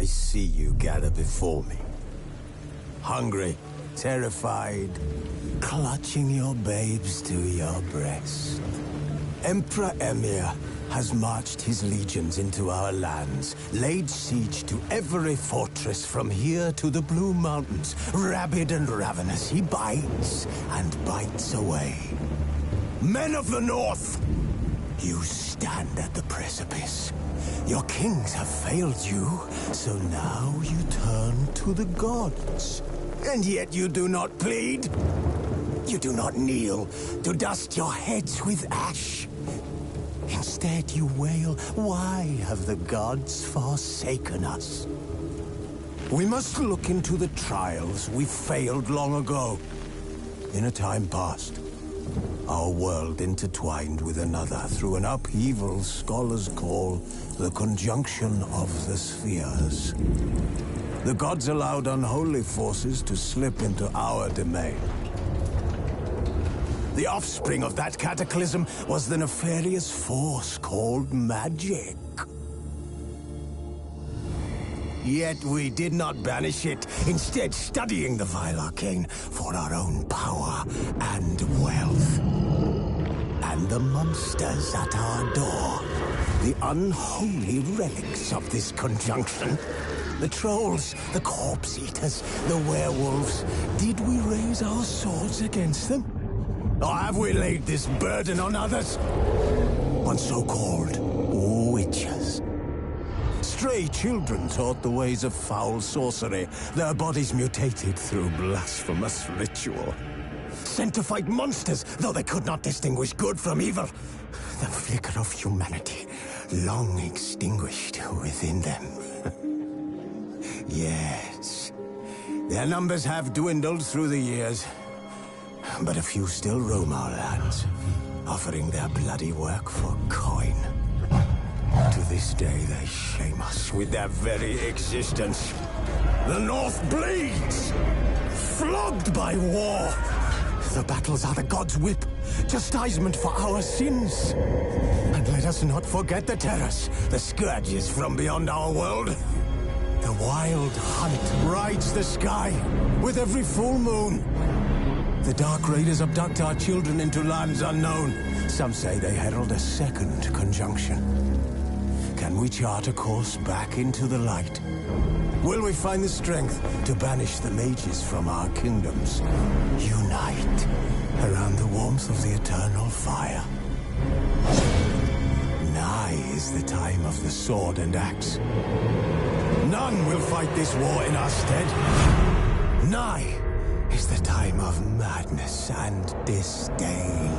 I see you gather before me. Hungry, terrified, clutching your babes to your breast. Emperor Emhyr has marched his legions into our lands, laid siege to every fortress from here to the Blue Mountains. Rabid and ravenous, he bites and bites away. Men of the North, you stand at the precipice. Your kings have failed you, so now you turn to the gods. And yet you do not plead. You do not kneel to dust your heads with ash. Instead you wail, why have the gods forsaken us? We must look into the trials we failed long ago. In a time past, our world intertwined with another through an upheaval scholars call the conjunction of the spheres. The gods allowed unholy forces to slip into our domain. The offspring of that cataclysm was the nefarious force called magic. Yet we did not banish it, instead studying the vile arcane for our own power and wealth. And the monsters at our door, the unholy relics of this conjunction. The trolls, the corpse-eaters, the werewolves. Did we raise our swords against them? Or have we laid this burden on others? On so-called witches. Stray children taught the ways of foul sorcery, their bodies mutated through blasphemous ritual. Sent to fight monsters, though they could not distinguish good from evil. The flicker of humanity, long extinguished within them. Yes, their numbers have dwindled through the years, but a few still roam our lands, offering their bloody work for coin. To this day, they shame us with their very existence. The North bleeds, flogged by war. The battles are the gods' whip, chastisement for our sins. And let us not forget the terrors, the scourges from beyond our world. The wild hunt rides the sky with every full moon. The Dark Raiders abduct our children into lands unknown. Some say they herald a second conjunction. Can we chart a course back into the light? Will we find the strength to banish the mages from our kingdoms? Unite around the warmth of the eternal fire. Nigh is the time of the sword and axe. None will fight this war in our stead. Nigh is the time of madness and disdain.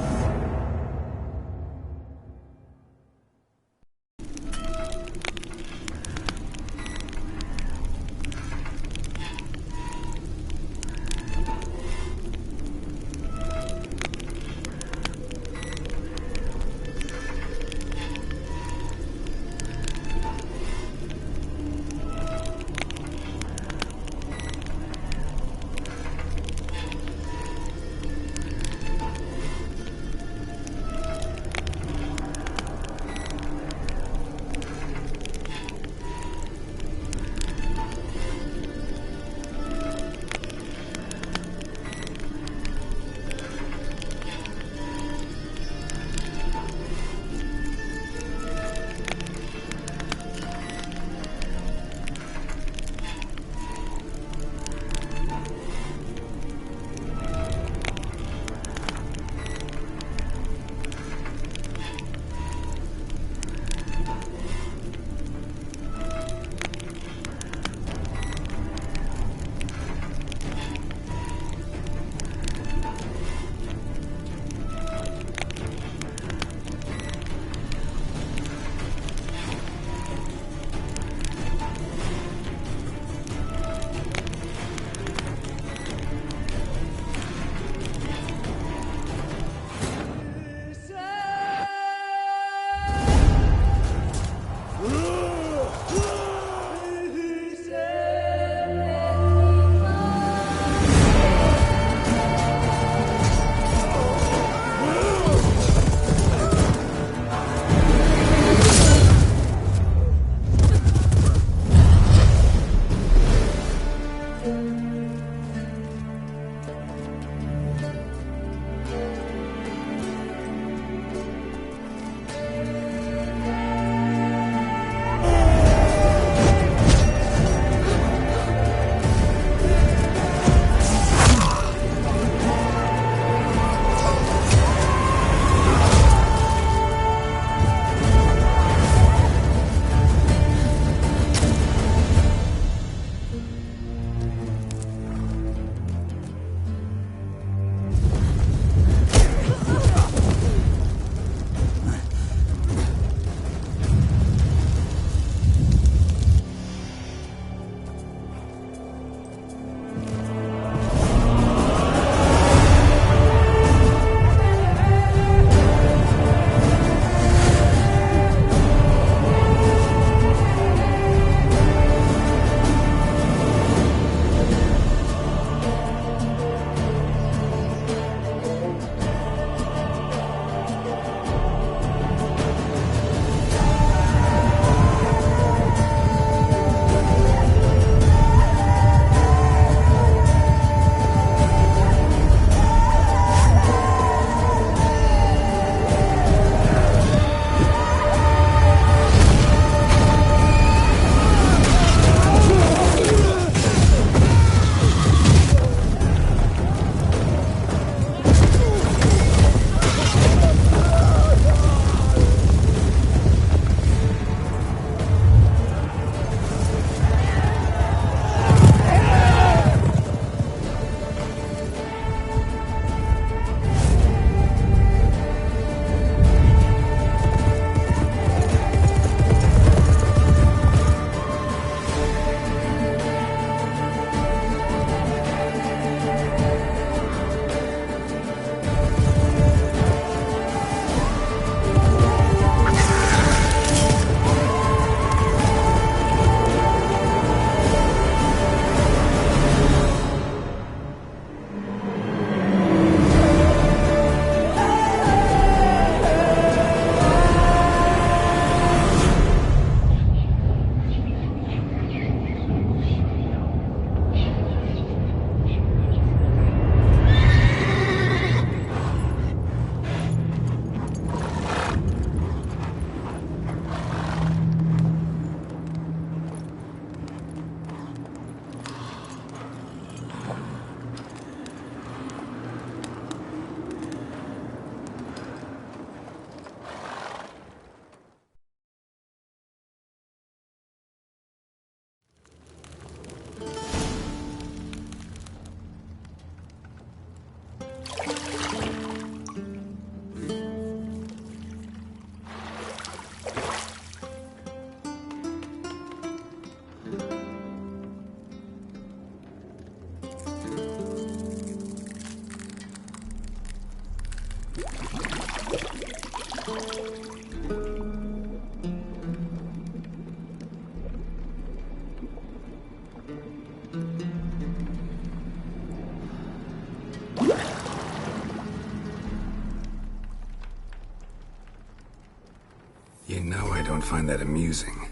You know I don't find that amusing.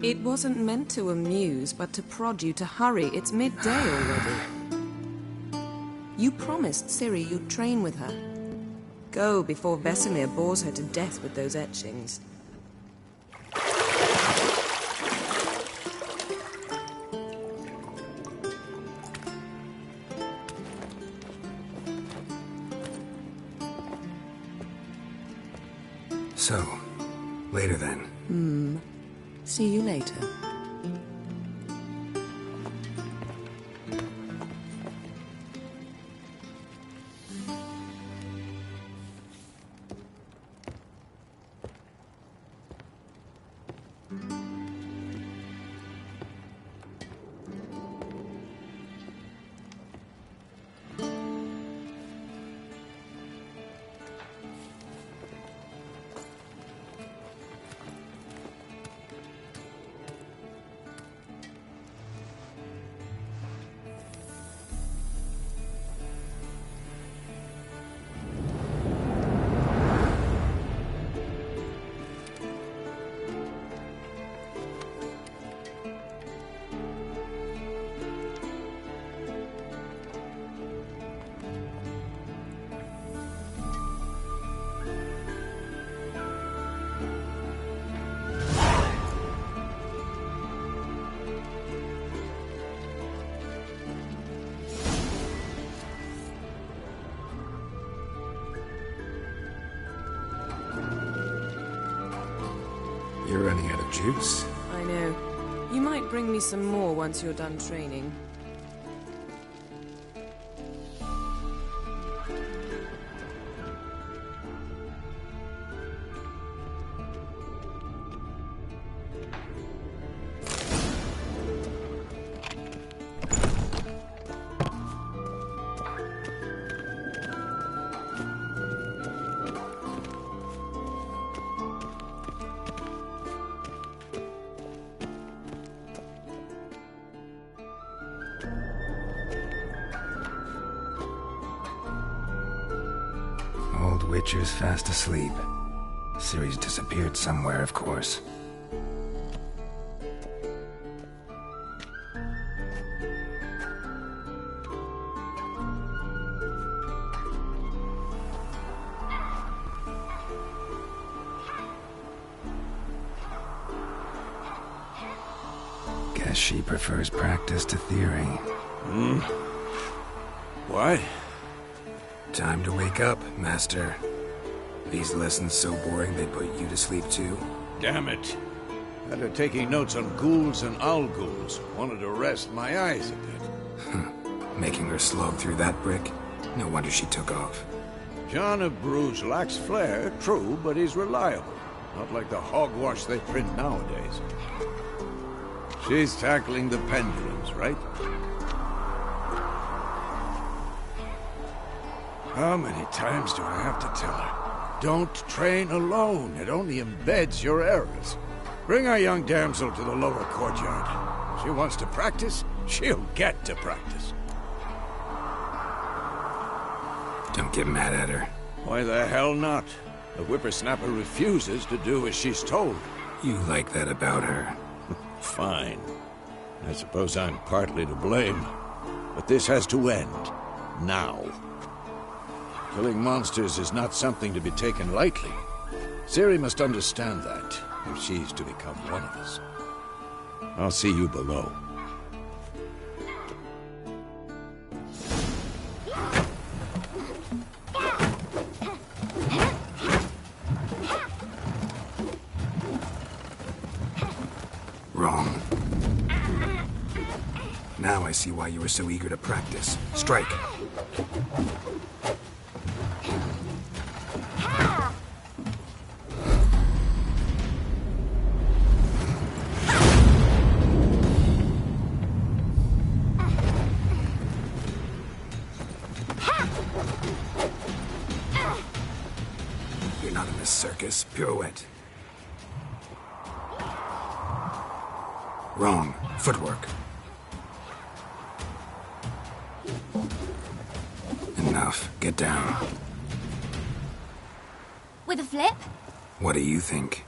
It wasn't meant to amuse, but to prod you to hurry. It's midday already. You promised Ciri you'd train with her. Go before Vesemir bores her to death with those etchings. So, later then. See you later. You're running out of juice. I know. You might bring me some more once you're done training. Old Witcher's fast asleep. Ciri's disappeared somewhere, of course. Guess she prefers practice to theory. What? Time to wake up, Master. These lessons so boring they put you to sleep too? Damn it. After taking notes on ghouls and owl-ghouls, wanted to rest my eyes a bit. Making her slog through that brick? No wonder she took off. John of Bruges lacks flair, true, but he's reliable. Not like the hogwash they print nowadays. She's tackling the pendulums, right? How many times do I have to tell her? Don't train alone. It only embeds your errors. Bring our young damsel to the lower courtyard. If she wants to practice, she'll get to practice. Don't get mad at her. Why the hell not? The whippersnapper refuses to do as she's told. You like that about her. Fine. I suppose I'm partly to blame. But this has to end. Now. Killing monsters is not something to be taken lightly. Ciri must understand that, if she's to become one of us. I'll see you below. Wrong. Now I see why you were so eager to practice. Strike. Not in this circus. Pirouette. Wrong. Footwork. Enough. Get down. With a flip? What do you think?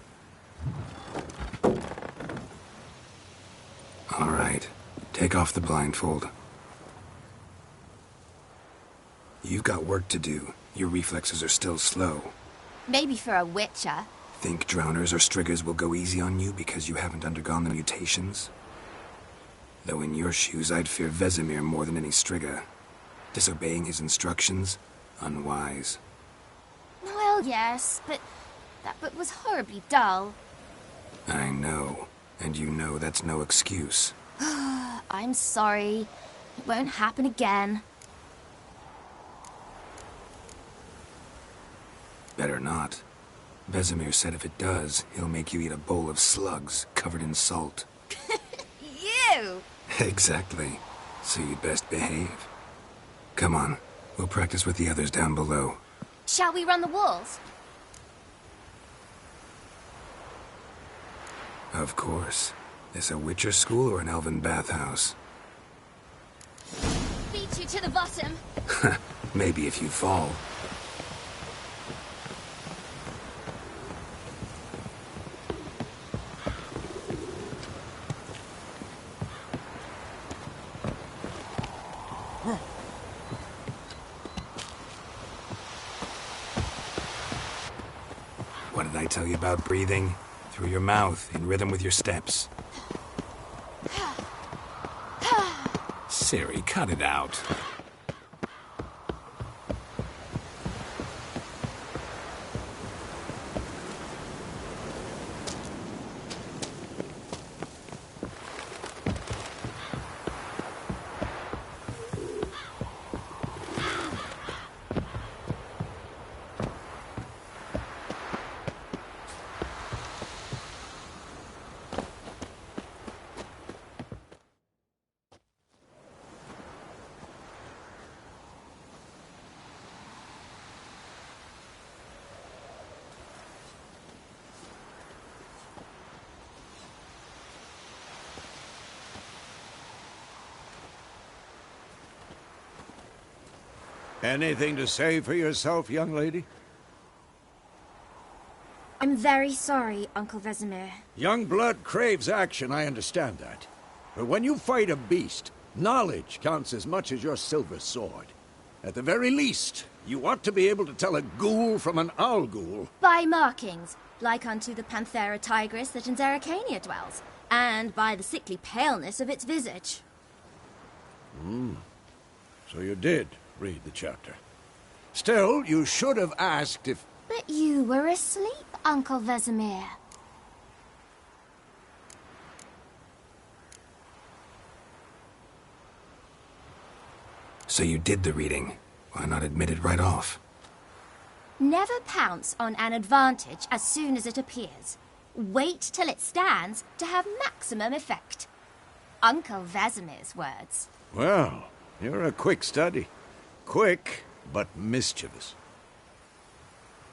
All right. Take off the blindfold. You've got work to do. Your reflexes are still slow. Maybe for a witcher. Think drowners or striggers will go easy on you because you haven't undergone the mutations? Though in your shoes, I'd fear Vesemir more than any strigger. Disobeying his instructions? Unwise. Well, yes, but that book was horribly dull. I know. And you know that's no excuse. I'm sorry. It won't happen again. Better not. Vesemir said if it does, he'll make you eat a bowl of slugs covered in salt. You! Exactly. So you'd best behave. Come on. We'll practice with the others down below. Shall we run the walls? Of course. This a Witcher school or an elven bathhouse? Beat you to the bottom. Maybe if you fall. What did I tell you about breathing? Through your mouth, in rhythm with your steps. Ciri, cut it out. Anything to say for yourself, young lady? I'm very sorry, Uncle Vesemir. Young blood craves action, I understand that. But when you fight a beast, knowledge counts as much as your silver sword. At the very least, you ought to be able to tell a ghoul from an owl ghoul. By markings, like unto the Panthera tigris that in Zerrikania dwells, and by the sickly paleness of its visage. So you did read the chapter. Still, you should have asked if... But you were asleep, Uncle Vesemir. So you did the reading. Why not admit it right off? Never pounce on an advantage as soon as it appears. Wait till it stands to have maximum effect. Uncle Vesemir's words. Well, you're a quick study. Quick, but mischievous.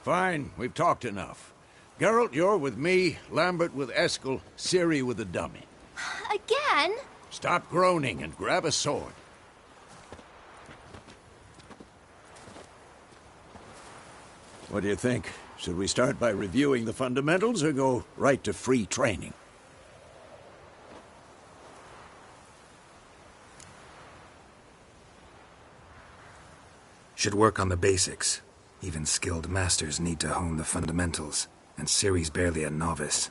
Fine, we've talked enough. Geralt, you're with me, Lambert with Eskel, Ciri with the dummy. Again? Stop groaning and grab a sword. What do you think? Should we start by reviewing the fundamentals or go right to free training? Should work on the basics. Even skilled masters need to hone the fundamentals, and Ciri's barely a novice.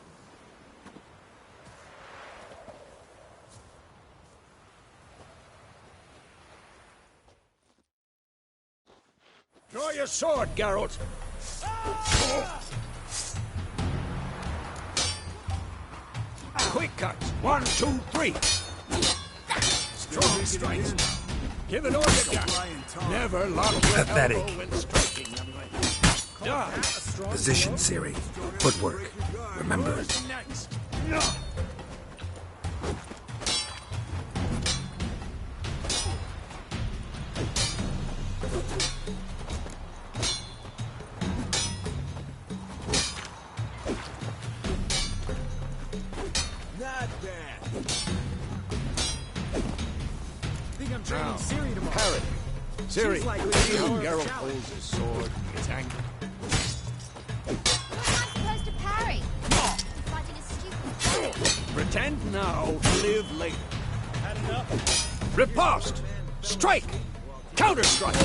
Draw your sword, Geralt! Quick cut! 1, 2, 3! Strong strikes! Give it all you got! Never lock your Pathetic. elbow when striking, young lady. Done! Position, Ciri. Footwork. Remember. Next! Ciri, see how Geralt holds his sword. It's angry. How am I supposed to parry? He's fighting a stupid... Pretend now, live later. Riposte! Strike! Counter-strike!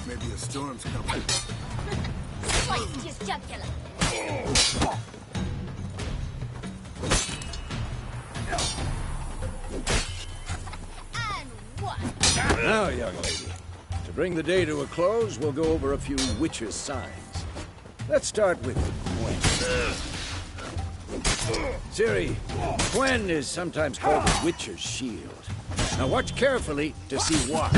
Maybe a storm's coming. Sliced his jugular. And one. Now, young lady, to bring the day to a close, we'll go over a few witches' signs. Let's start with Quen. Ciri, Quen is sometimes called the Witcher's Shield. Now watch carefully to see why.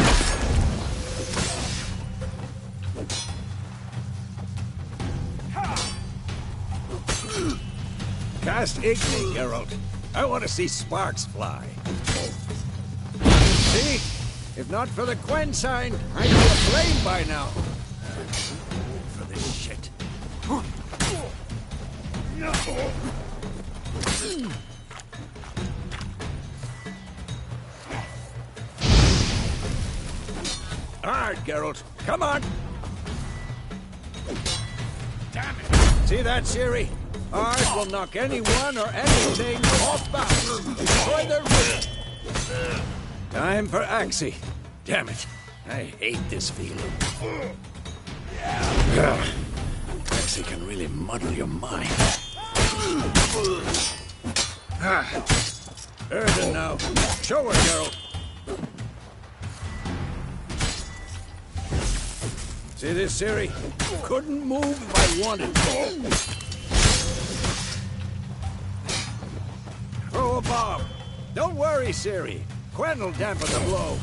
Cast Igni, Geralt. I want to see sparks fly. See? If not for the Quen sign, I'd be aflame by now. For this shit. Hard, Geralt. Come on. Damn it. See that, Ciri? Ours will knock anyone or anything off balance. Destroy their wrist. Time for Axii. Damn it. I hate this feeling. Axii can really muddle your mind. Erden now. Show her, Geralt. See this, Ciri? Couldn't move if I wanted to. Throw a bomb. Don't worry, Ciri. Quen will dampen the blow.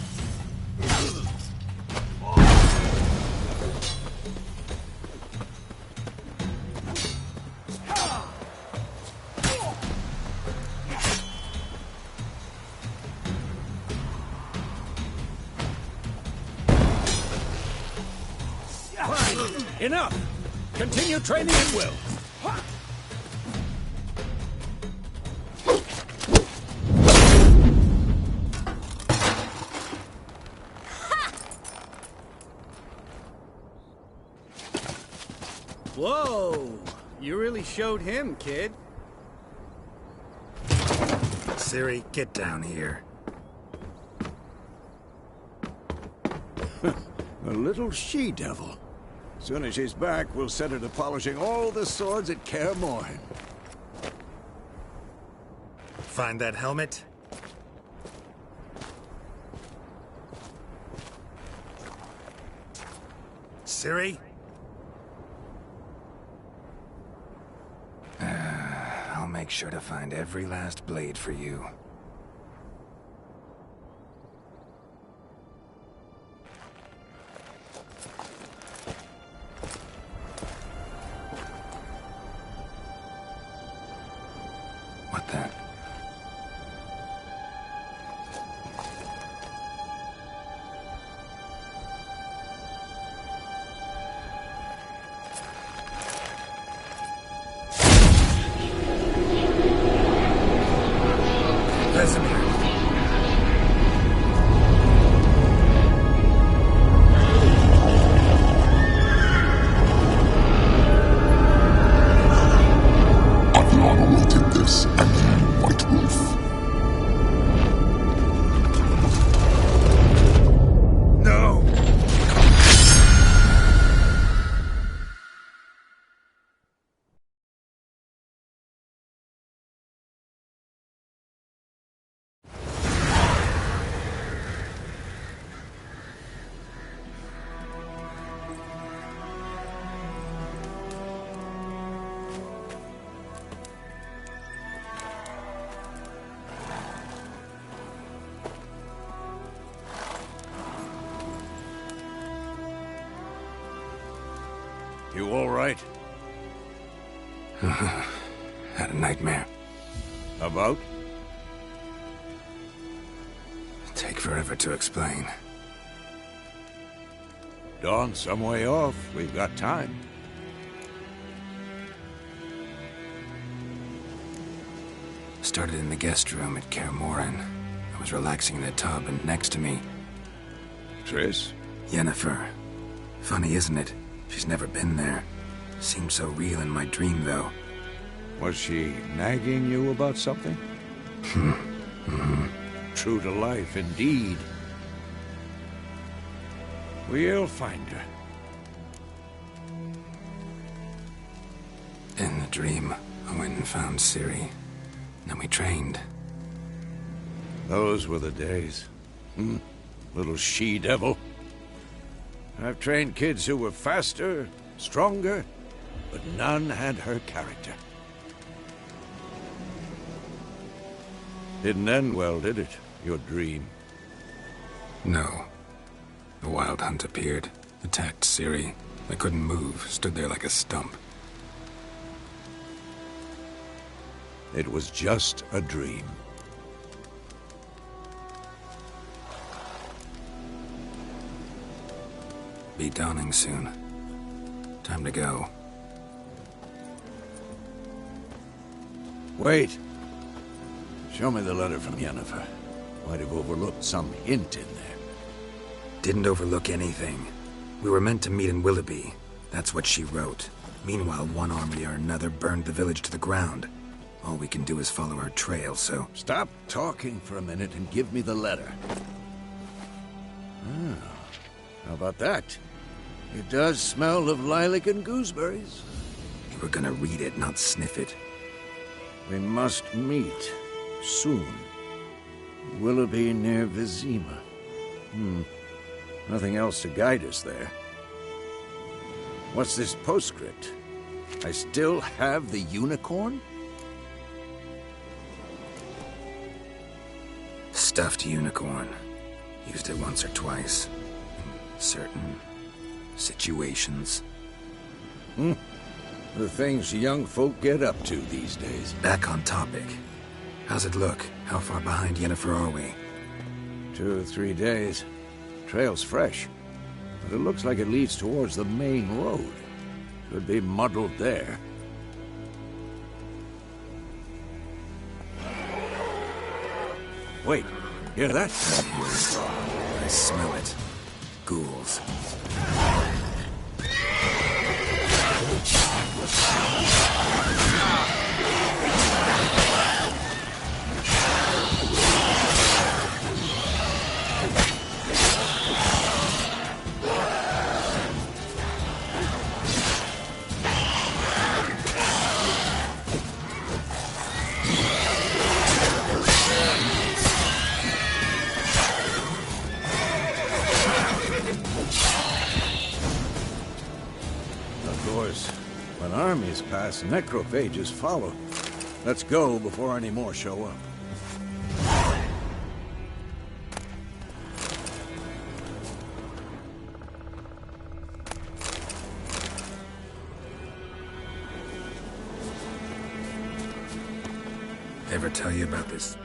Fine. Enough. Continue training at will. Whoa! You really showed him, kid. Ciri, get down here. A little she-devil. Soon as she's back, we'll set her to polishing all the swords at Kaer Morhen. Find that helmet? Ciri? I'll make sure to find every last blade for you. What the? Vesemir. Adriana will take this, and you, White Wolf. No! You all right? Had a nightmare. About? Take forever to explain. Dawn's some way off. We've got time. Started in the guest room at Kaer Morhen. I was relaxing in a tub, and next to me, Triss? Yennefer. Funny, isn't it? She's never been there. Seemed so real in my dream, though. Was she nagging you about something? True to life, indeed. We'll find her. In the dream, I went and found Ciri. Then we trained. Those were the days. Little she-devil. I've trained kids who were faster, stronger, but none had her character. Didn't end well, did it? Your dream? No. The Wild Hunt appeared, attacked Ciri. I couldn't move, stood there like a stump. It was just a dream. Be dawning soon. Time to go. Wait. Show me the letter from Yennefer. Might have overlooked some hint in there. Didn't overlook anything. We were meant to meet in Willoughby. That's what she wrote. Meanwhile, one army or another burned the village to the ground. All we can do is follow her trail, so... Stop talking for a minute and give me the letter. How about that? It does smell of lilac and gooseberries. You were gonna read it, not sniff it. We must meet. Soon. Willoughby near Vizima. Nothing else to guide us there. What's this postscript? I still have the unicorn? Stuffed unicorn. Used it once or twice. In certain situations. The things young folk get up to these days. Back on topic. How's it look? How far behind Yennefer are we? 2 or 3 days. Trail's fresh, but it looks like it leads towards the main road. Could be muddled there. Wait, hear that? I smell it. Ghouls. When armies pass, necrophages follow. Let's go before any more show up. Ever tell you about this?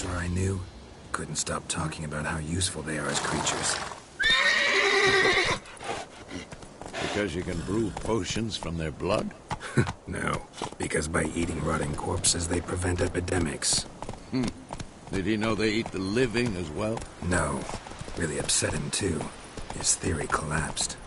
Were I knew, couldn't stop talking about how useful they are as creatures. Because you can brew potions from their blood? No, because by eating rotting corpses, they prevent epidemics. Did he know they eat the living as well? No. Really upset him, too. His theory collapsed.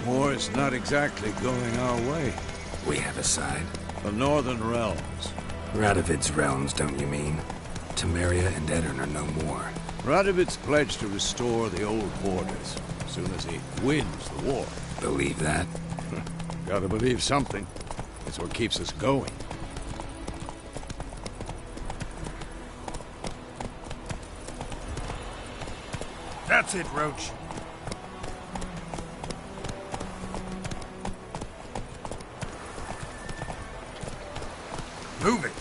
War's not exactly going our way. We have a side. The Northern Realms. Radovid's realms, don't you mean? Temeria and Edirn are no more. Radovid's pledged to restore the old borders as soon as he wins the war. Believe that? Gotta believe something. It's what keeps us going. That's it, Roach. Move it!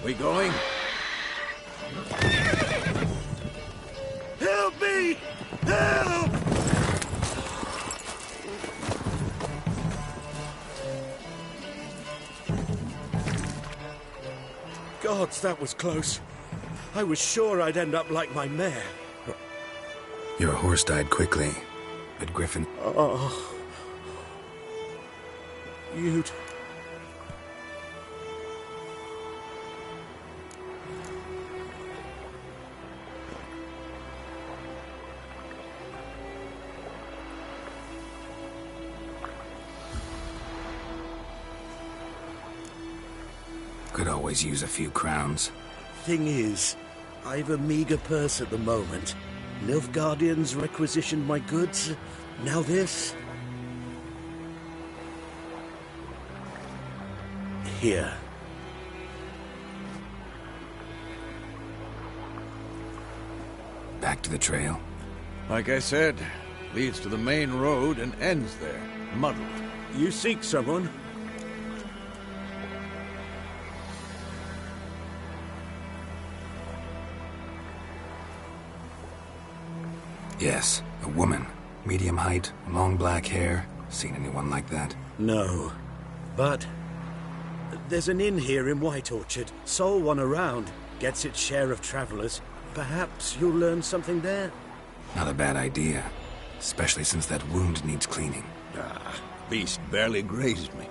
We going? Help me! Help! Gods, that was close. I was sure I'd end up like my mare. Your horse died quickly, but Griffin... Oh. You'd... Could always use a few crowns. Thing is, I've a meager purse at the moment. Nilfgaardians requisitioned my goods. Now this. Here. Back to the trail? Like I said, leads to the main road and ends there, muddled. You seek someone? Yes, a woman. Medium height, long black hair. Seen anyone like that? No. But there's an inn here in White Orchard. Sole one around. Gets its share of travelers. Perhaps you'll learn something there? Not a bad idea. Especially since that wound needs cleaning. Beast barely grazed me.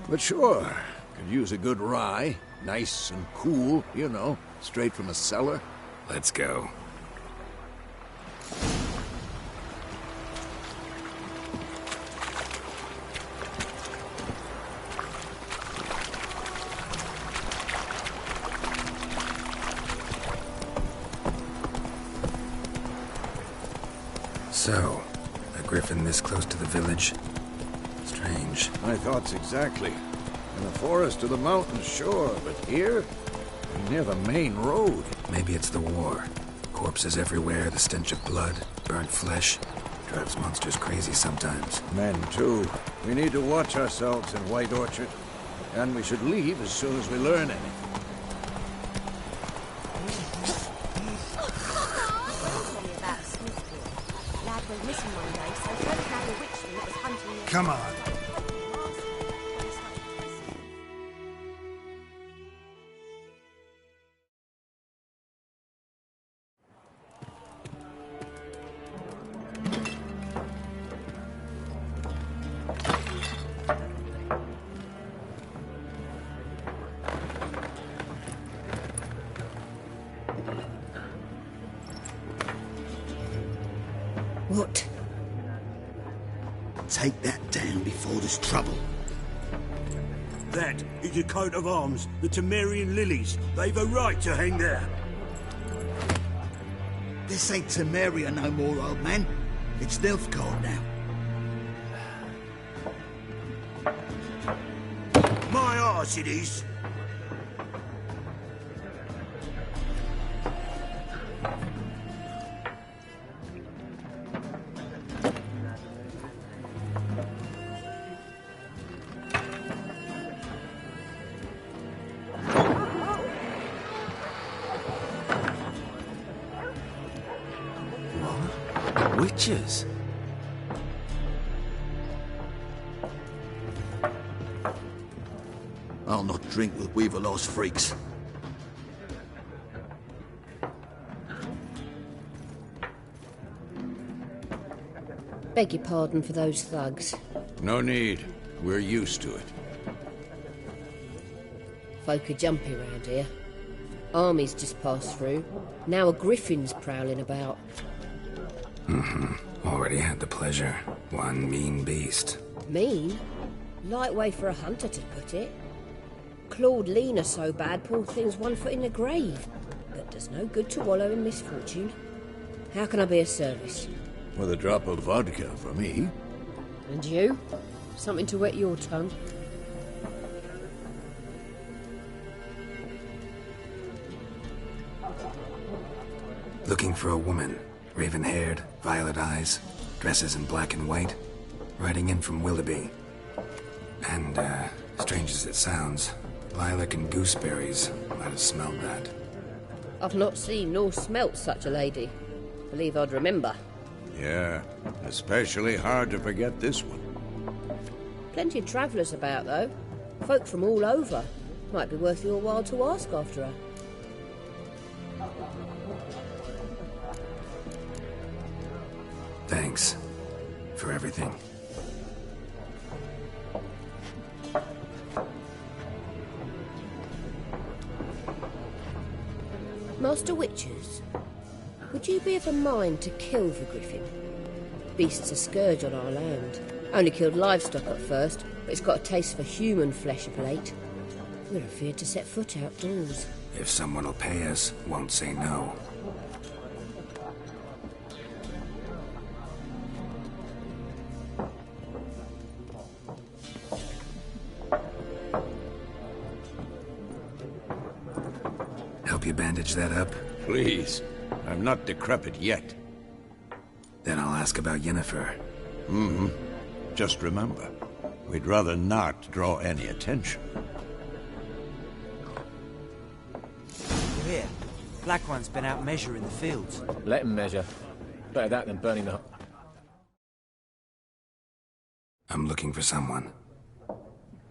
But sure, could use a good rye. Nice and cool, you know, straight from a cellar. Let's go. So, a griffin this close to the village? Strange. My thoughts exactly. In the forest or the mountains, sure, but here? Near the main road. Maybe it's the war. Corpses everywhere, the stench of blood, burnt flesh. Drives monsters crazy sometimes. Men, too. We need to watch ourselves in White Orchard. And we should leave as soon as we learn anything. Come on. What? Take that down before there's trouble. That is a coat of arms, the Temerian lilies. They've a right to hang there. This ain't Temeria no more, old man. It's Nilfgaard now. My arse it is. Witches? I'll not drink with Weaverlaw's freaks. Beg your pardon for those thugs. No need. We're used to it. Folk are jumpy round here. Armies just passed through. Now a griffin's prowling about. Already had the pleasure. One mean beast. Mean? Light way for a hunter to put it. Clawed Lena so bad, poor thing's 1 foot in the grave. But does no good to wallow in misfortune. How can I be of service? With a drop of vodka for me. And you? Something to wet your tongue? Looking for a woman. Raven-haired, violet eyes, dresses in black and white. Riding in from Willoughby. And, strange as it sounds, lilac and gooseberries. Might have smelled that. I've not seen nor smelt such a lady. Believe I'd remember. Yeah, especially hard to forget this one. Plenty of travellers about, though. Folk from all over. Might be worth your while to ask after her. Thanks. For everything. Master Witchers, would you be of a mind to kill the griffin? Beast's a scourge on our land. Only killed livestock at first, but it's got a taste for human flesh of late. We're afeard to set foot outdoors. If someone will pay us, won't say no. Help you bandage that up? Please. I'm not decrepit yet. Then I'll ask about Yennefer. Just remember, we'd rather not draw any attention. You hear? Black One's been out measuring the fields. Let him measure. Better that than burning the... I'm looking for someone.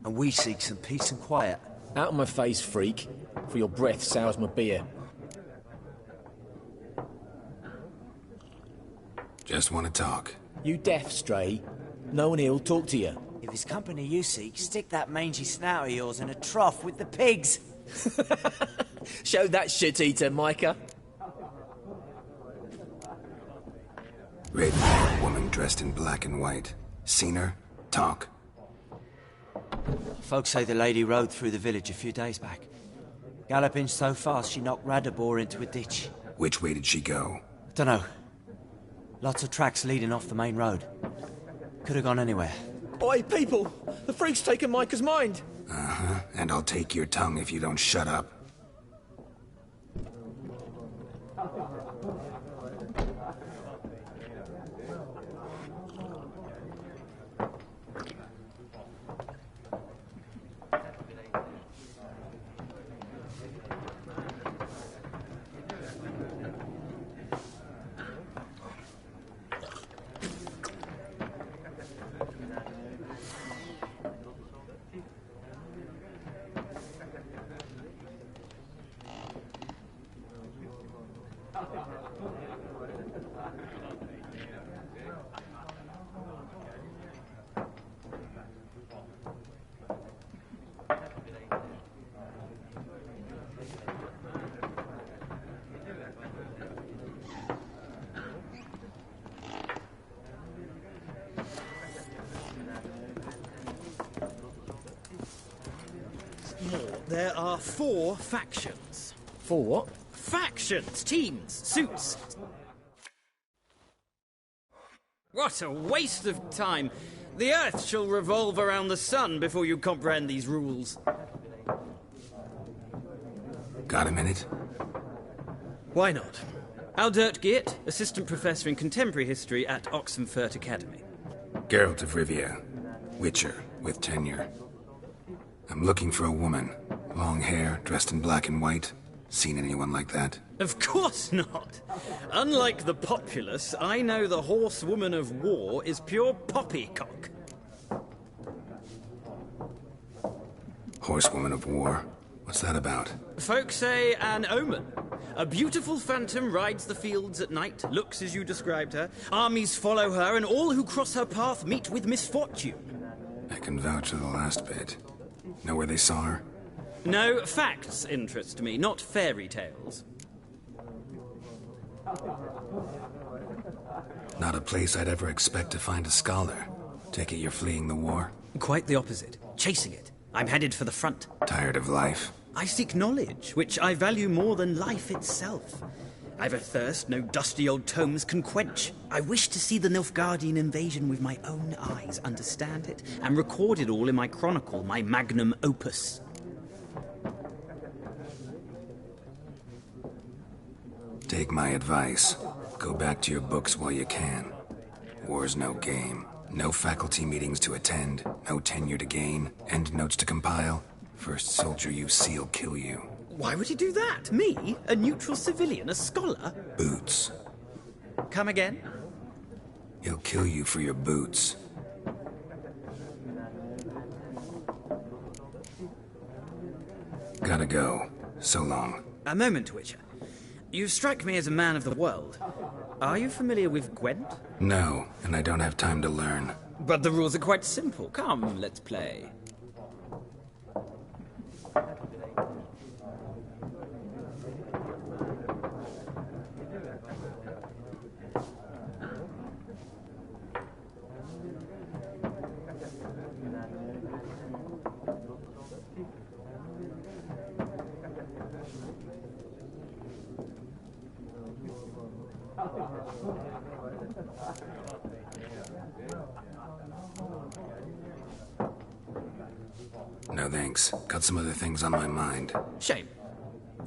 And we seek some peace and quiet. Out of my face, freak, for your breath sours my beer. Just want to talk. You deaf, Stray? No one here'll talk to you. If it's company you seek, stick that mangy snout of yours in a trough with the pigs. Show that shit-eater, Micah. Raven-haired woman dressed in black and white. Seen her? Talk. Folks say the lady rode through the village a few days back. Galloping so fast she knocked Radabor into a ditch. Which way did she go? Dunno. Lots of tracks leading off the main road. Could have gone anywhere. Oi, people! The freak's taken Micah's mind! Uh-huh. And I'll take your tongue if you don't shut up. There are 4 factions. 4 what? Factions, teams, suits. What a waste of time. The Earth shall revolve around the sun before you comprehend these rules. Got a minute? Why not? Aldert Geert, Assistant Professor in Contemporary History at Oxenfurt Academy. Geralt of Rivia. Witcher, with tenure. I'm looking for a woman. Long hair, dressed in black and white. Seen anyone like that? Of course not. Unlike the populace, I know the horsewoman of war is pure poppycock. Horsewoman of war? What's that about? Folk say an omen. A beautiful phantom rides the fields at night, looks as you described her. Armies follow her, and all who cross her path meet with misfortune. I can vouch for the last bit. Know where they saw her? No, facts interest me, not fairy tales. Not a place I'd ever expect to find a scholar. Take it you're fleeing the war? Quite the opposite. Chasing it. I'm headed for the front. Tired of life? I seek knowledge, which I value more than life itself. I've a thirst no dusty old tomes can quench. I wish to see the Nilfgaardian invasion with my own eyes, understand it, and record it all in my chronicle, my magnum opus. Take my advice. Go back to your books while you can. War's no game. No faculty meetings to attend, no tenure to gain, end notes to compile. First soldier you see'll kill you. Why would he do that? Me? A neutral civilian? A scholar? Boots. Come again? He'll kill you for your boots. Gotta go. So long. A moment, Witcher. You strike me as a man of the world. Are you familiar with Gwent? No, and I don't have time to learn. But the rules are quite simple. Come, let's play. No thanks. Got some other things on my mind. Shame.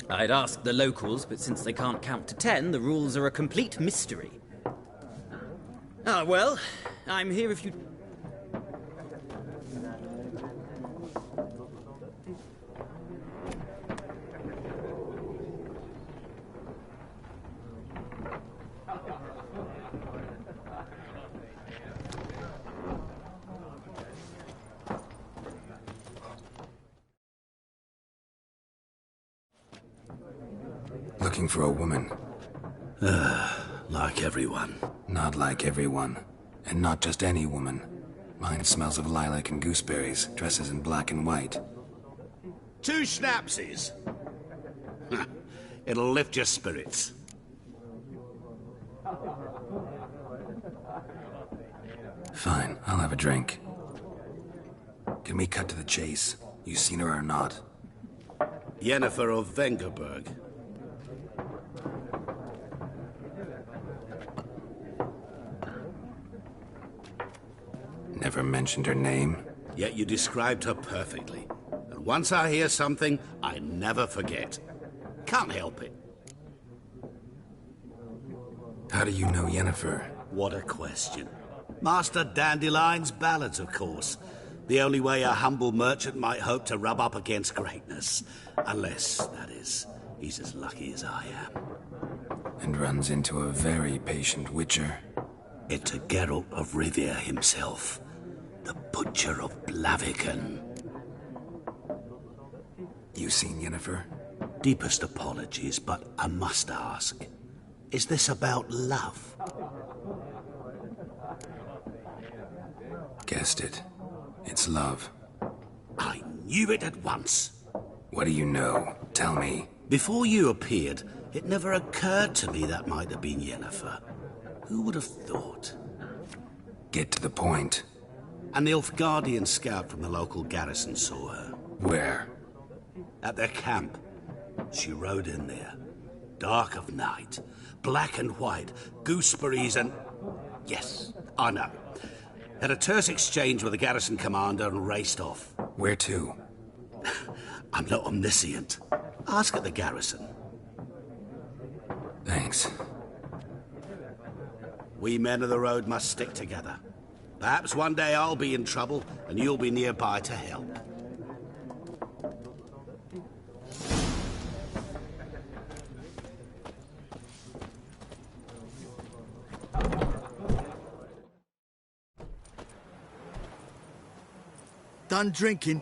I'd ask the locals, but since they can't count to 10, the rules are a complete mystery. Ah, well, I'm here if you... Looking for a woman. Like everyone. Not like everyone. And not just any woman. Mine smells of lilac and gooseberries, dresses in black and white. 2 schnapsies. It'll lift your spirits. Fine, I'll have a drink. Can we cut to the chase? You seen her or not? Yennefer of Vengerberg. Never mentioned her name. Yet you described her perfectly. And once I hear something, I never forget. Can't help it. How do you know Yennefer? What a question. Master Dandelion's ballads, of course. The only way a humble merchant might hope to rub up against greatness. Unless, that is, he's as lucky as I am. And runs into a very patient witcher. Into Geralt of Rivia himself. The Butcher of Blaviken. You seen Yennefer? Deepest apologies, but I must ask. Is this about love? Guessed it. It's love. I knew it at once. What do you know? Tell me. Before you appeared, it never occurred to me that might have been Yennefer. Who would have thought? Get to the point. A Nilfgaardian scout from the local garrison saw her. Where? At their camp. She rode in there. Dark of night. Black and white. Gooseberries and... Yes, I know. Had a terse exchange with the garrison commander and raced off. Where to? I'm not omniscient. Ask at the garrison. Thanks. We men of the road must stick together. Perhaps one day I'll be in trouble, and you'll be nearby to help. Done drinking?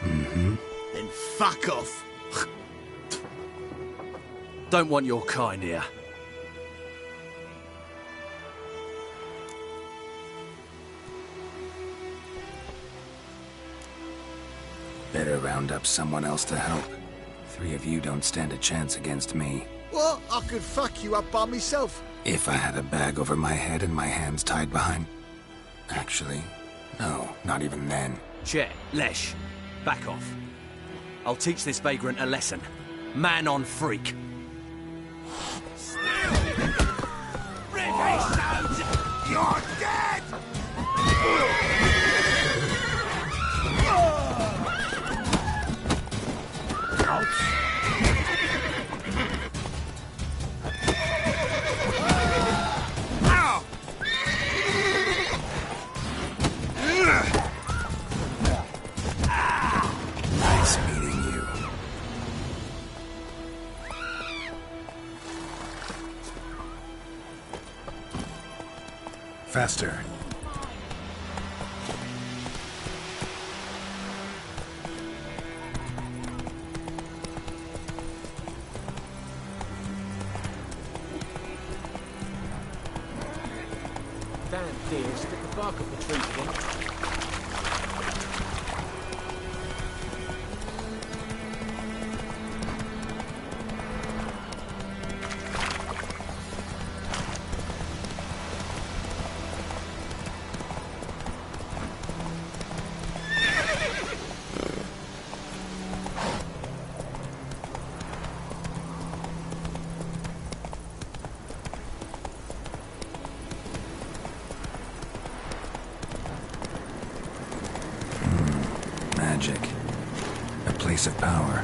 Mm-hmm. Then fuck off. Don't want your kind here. Better round up someone else to help. 3 of you don't stand a chance against me. What? I could fuck you up by myself. If I had a bag over my head and my hands tied behind... Actually, no, not even then. Chet, Lesh, back off. I'll teach this vagrant a lesson. Man on freak. You're dead! Nice meeting you. Faster. Damn dear, stick the bark up the tree again. place of power.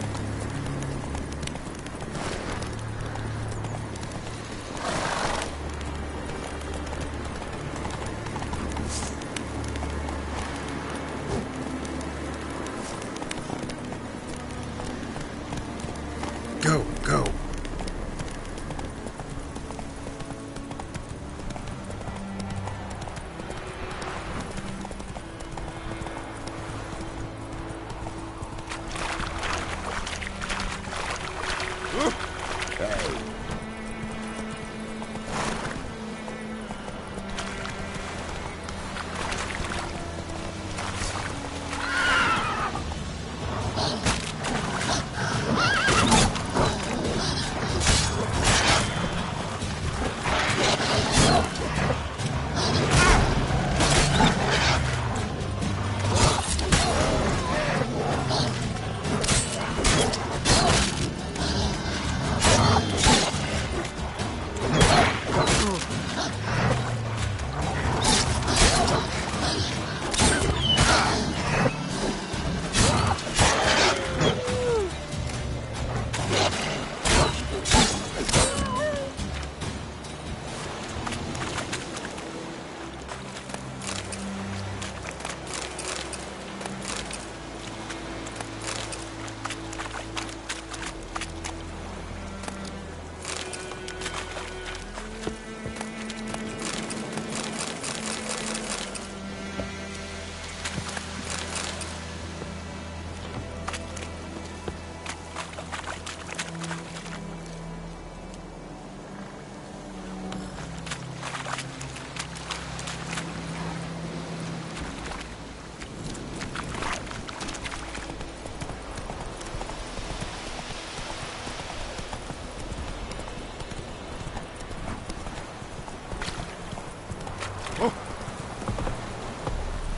Go, go.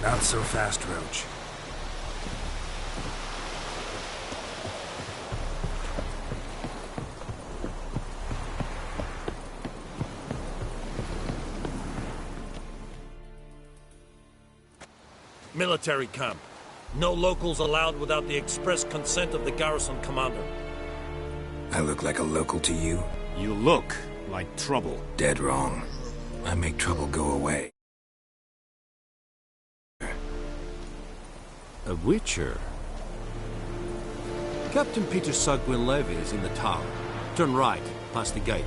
Not so fast, Roach. Military camp. No locals allowed without the express consent of the garrison commander. I look like a local to you? You look like trouble. Dead wrong. I make trouble go away. A witcher? Captain Peter Sagwin-Levy is in the tower. Turn right, past the gate.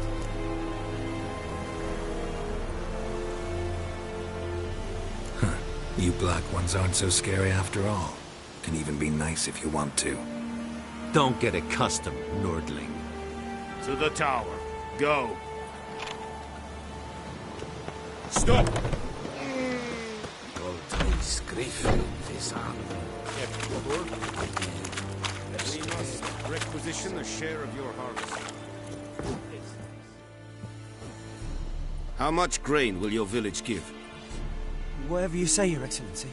Huh. You black ones aren't so scary after all. Can even be nice if you want to. Don't get accustomed, Nordling. To the tower. Go. Stop! We must requisition a share of your harvest. How much grain will your village give? Whatever you say, Your Excellency.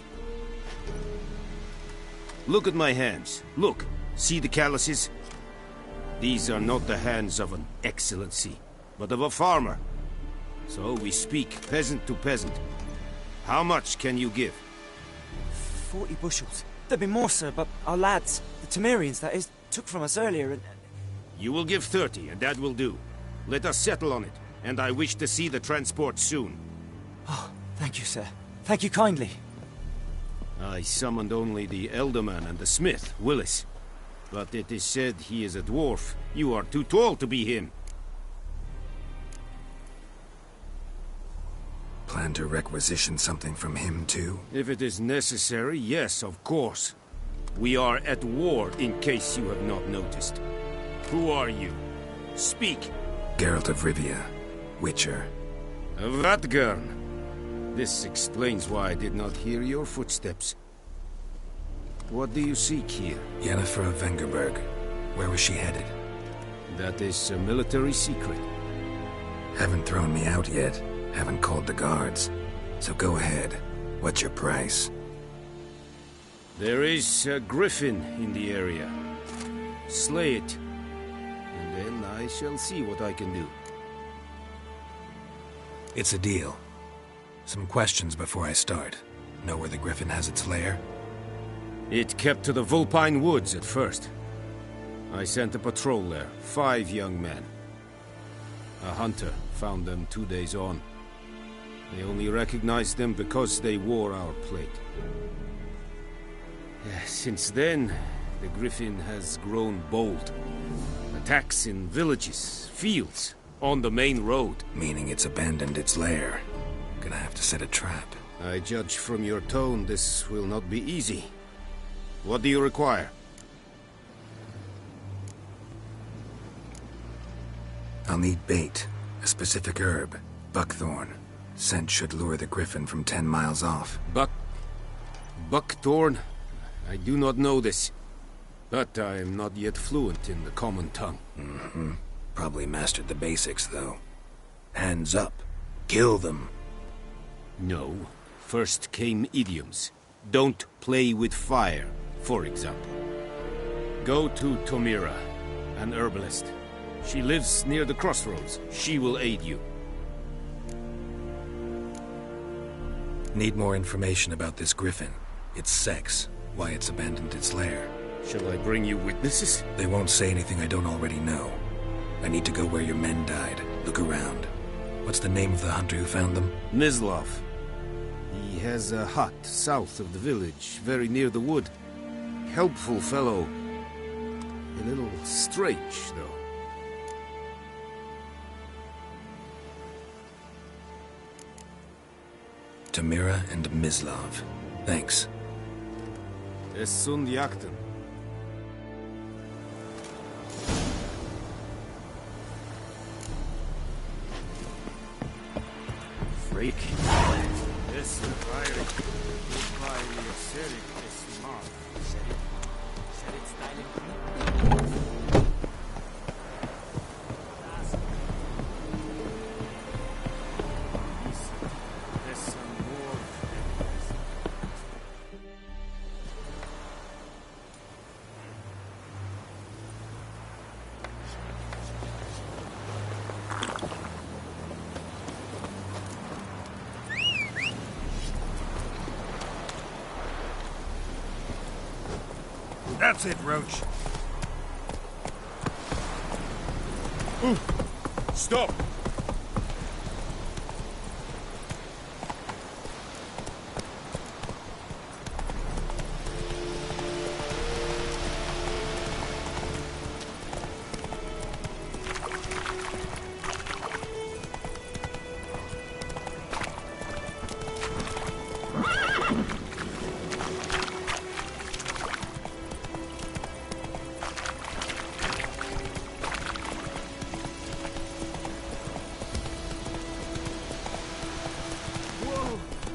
Look at my hands. Look. See the calluses? These are not the hands of an excellency, but of a farmer. So we speak peasant to peasant. How much can you give? 40 bushels. There'd be more, sir, but our lads, the Temerians, that is, took from us earlier and... You will give 30, and that will do. Let us settle on it, and I wish to see the transport soon. Oh, thank you, sir. Thank you kindly. I summoned only the Elderman and the smith, Willis. But it is said he is a dwarf. You are too tall to be him. Plan to requisition something from him, too? If it is necessary, yes, of course. We are at war, in case you have not noticed. Who are you? Speak. Geralt of Rivia, Witcher. Of Vatt'ghern. This explains why I did not hear your footsteps. What do you seek here? Yennefer of Vengerberg. Where was she headed? That is a military secret. Haven't thrown me out yet. Haven't called the guards. So go ahead. What's your price? There is a griffin in the area. Slay it. And then I shall see what I can do. It's a deal. Some questions before I start. Know where the griffin has its lair? It kept to the Vulpine Woods at first. I sent a patrol there. 5 young men. A hunter found them 2 days on. They only recognized them because they wore our plate. Since then, the Griffin has grown bold. Attacks in villages, fields, on the main road. Meaning it's abandoned its lair. Gonna have to set a trap. I judge from your tone this will not be easy. What do you require? I'll need bait. A specific herb. Buckthorn. Scent should lure the Griffin from 10 miles off. Buckthorn? I do not know this. But I am not yet fluent in the common tongue. Mm-hmm. Probably mastered the basics, though. Hands up. Kill them. No. First came idioms. Don't play with fire, for example. Go to Tomira, an herbalist. She lives near the crossroads. She will aid you. Need more information about this Griffin. Its sex, why it's abandoned its lair. Shall I bring you witnesses? They won't say anything I don't already know. I need to go where your men died. Look around. What's the name of the hunter who found them? Mislav. He has a hut south of the village, very near the wood. Helpful fellow. A little strange, though. Tomira and Mislav. Thanks. Es sunt jakten. Freak. Es fire. Goodbye, Serik es mal. Serik styling. That's it, Roach. Stop!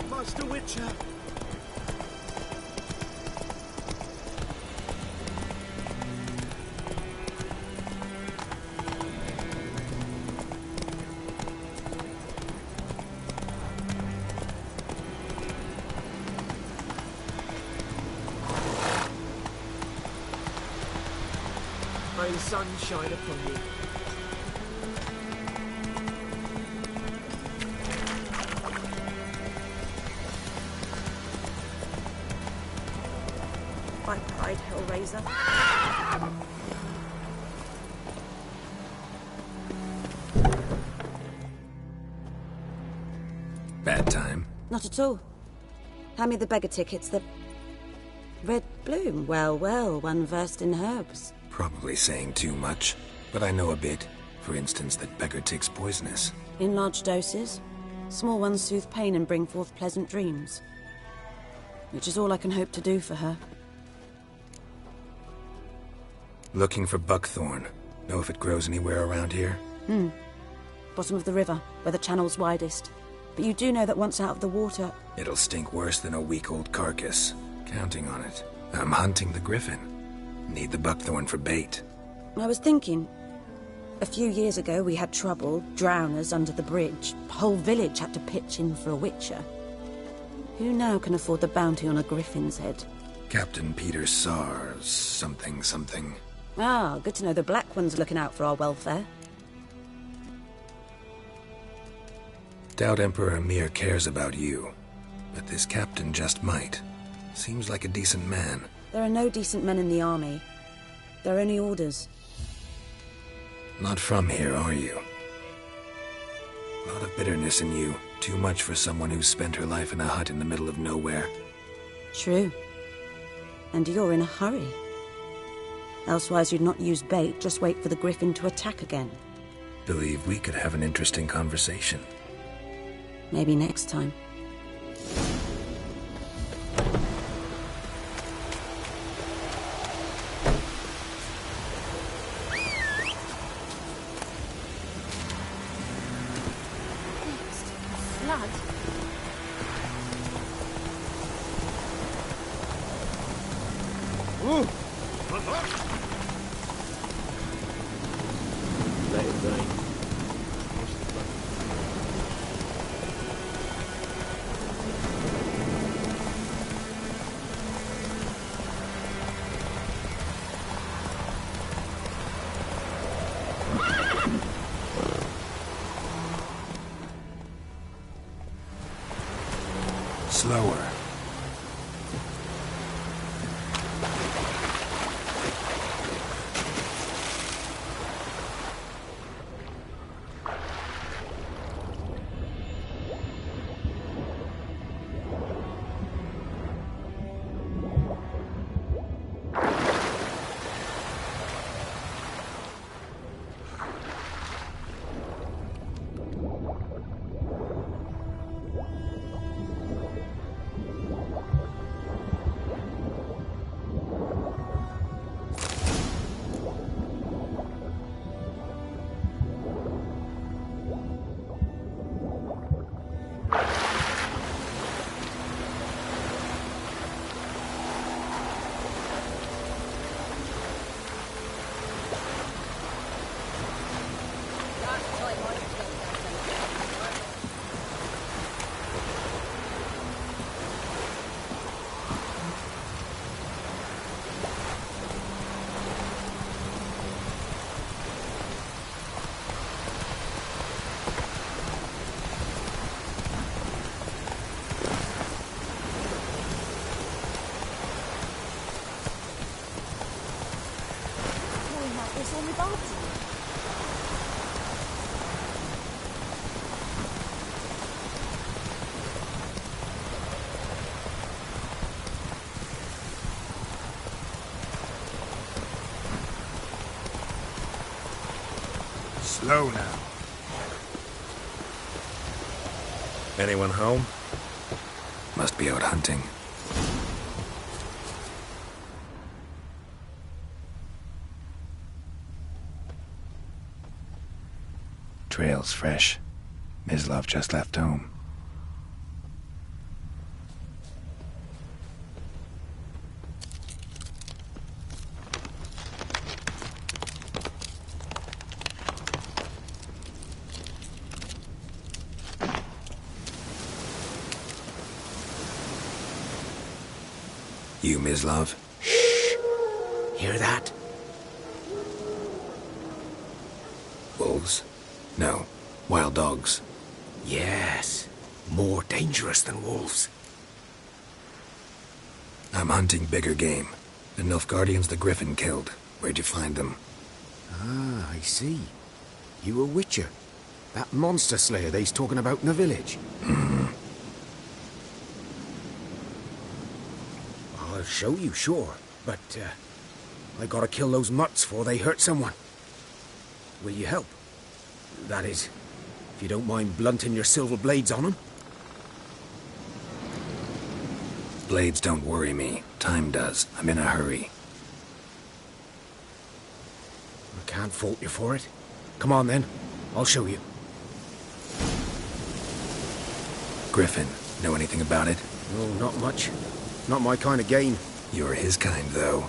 Master Witcher! May the sun shine upon you. My pride, Hellraiser. Bad time? Not at all. Hand me the beggar tickets, the red bloom. Well, well, one versed in herbs. Probably saying too much, but I know a bit. For instance, that beggar tick's poisonous. In large doses. Small ones soothe pain and bring forth pleasant dreams. Which is all I can hope to do for her. Looking for buckthorn. Know if it grows anywhere around here? Bottom of the river, where the channel's widest. But you do know that once out of the water... It'll stink worse than a week-old carcass. Counting on it. I'm hunting the Griffin. Need the buckthorn for bait. I was thinking... A few years ago we had trouble, drowners under the bridge. The whole village had to pitch in for a witcher. Who now can afford the bounty on a Griffin's head? Captain Peter Sars, something. Ah, good to know the Black One's looking out for our welfare. Doubt Emperor Emhyr cares about you. But this captain just might. Seems like a decent man. There are no decent men in the army. They're only orders. Not from here, are you? A lot of bitterness in you. Too much for someone who's spent her life in a hut in the middle of nowhere. True. And you're in a hurry. Elsewise you'd not use bait, just wait for the griffin to attack again. Believe we could have an interesting conversation. Maybe next time. Blood? Ooh! Let it rain. Slower. Slow now. Anyone home? Must be out hunting. Trail's fresh. Mislav just left home. You, Mislav? Shh! Hear that? Wolves? No. Wild dogs. Yes. More dangerous than wolves. I'm hunting bigger game. The Nilfgaardians the Griffin killed. Where'd you find them? Ah, I see. You a witcher. That monster slayer they's talking about in the village. I'll show you, sure. But, I gotta kill those mutts before they hurt someone. Will you help? That is, if you don't mind blunting your silver blades on them. Blades don't worry me. Time does. I'm in a hurry. I can't fault you for it. Come on then. I'll show you. Griffin, know anything about it? No, not much. Not my kind of game. You're his kind, though.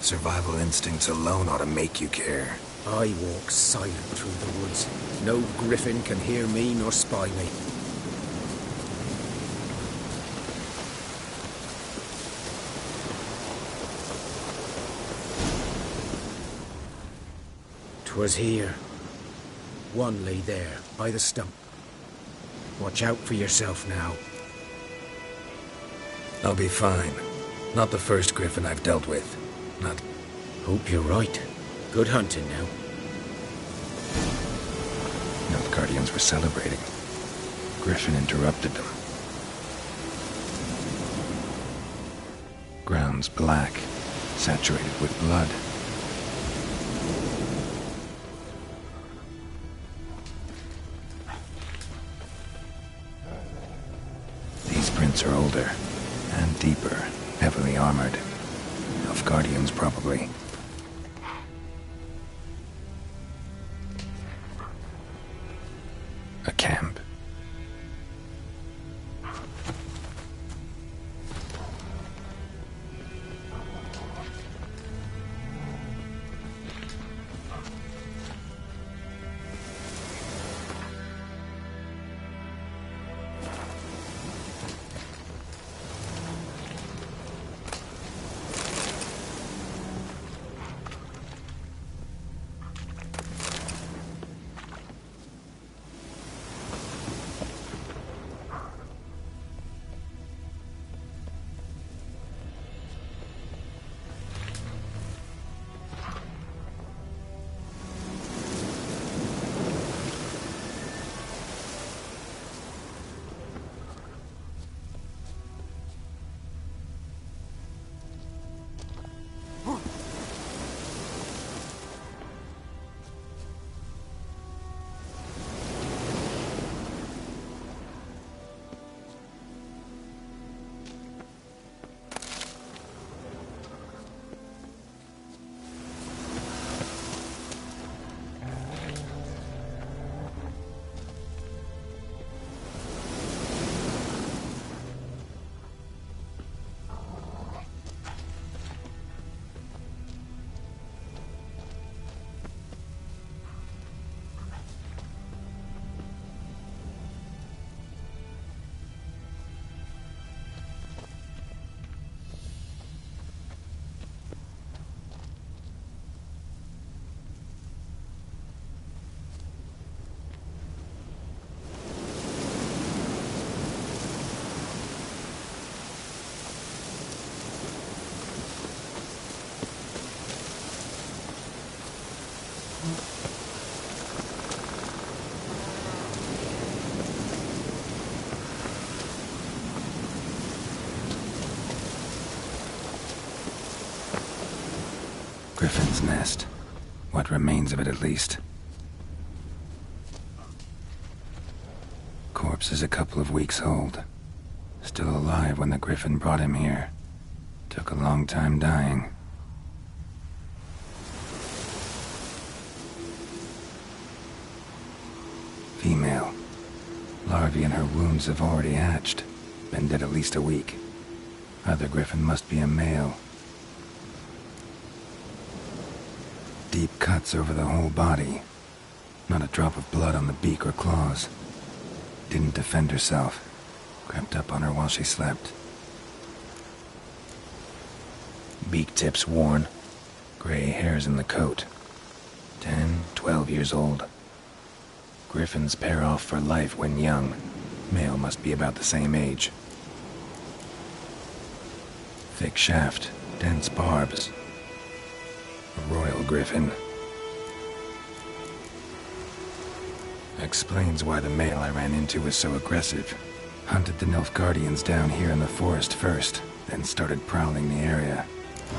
Survival instincts alone ought to make you care. I walk silent through the woods. No griffin can hear me nor spy me. "'Twas here. One lay there, by the stump. Watch out for yourself now. I'll be fine. Not the first griffin I've dealt with. Not Hope you're right. Good hunting now. Nilfgaardians were celebrating. Griffin interrupted them. Grounds black, saturated with blood. These prints are older and deeper, heavily armored. Nilfgaardians, probably. A camp. Griffin's nest. What remains of it, at least. Corpse is a couple of weeks old. Still alive when the Griffin brought him here. Took a long time dying. Female. Larvae in her wounds have already hatched. Been dead at least a week. Other Griffin must be a male. Deep cuts over the whole body. Not a drop of blood on the beak or claws. Didn't defend herself. Crept up on her while she slept. Beak tips worn. Gray hairs in the coat. 10, 12 years old. Griffins pair off for life when young. Male must be about the same age. Thick shaft, dense barbs. A royal griffin. Explains why the male I ran into was so aggressive. Hunted the Nilfgaardians down here in the forest first, then started prowling the area.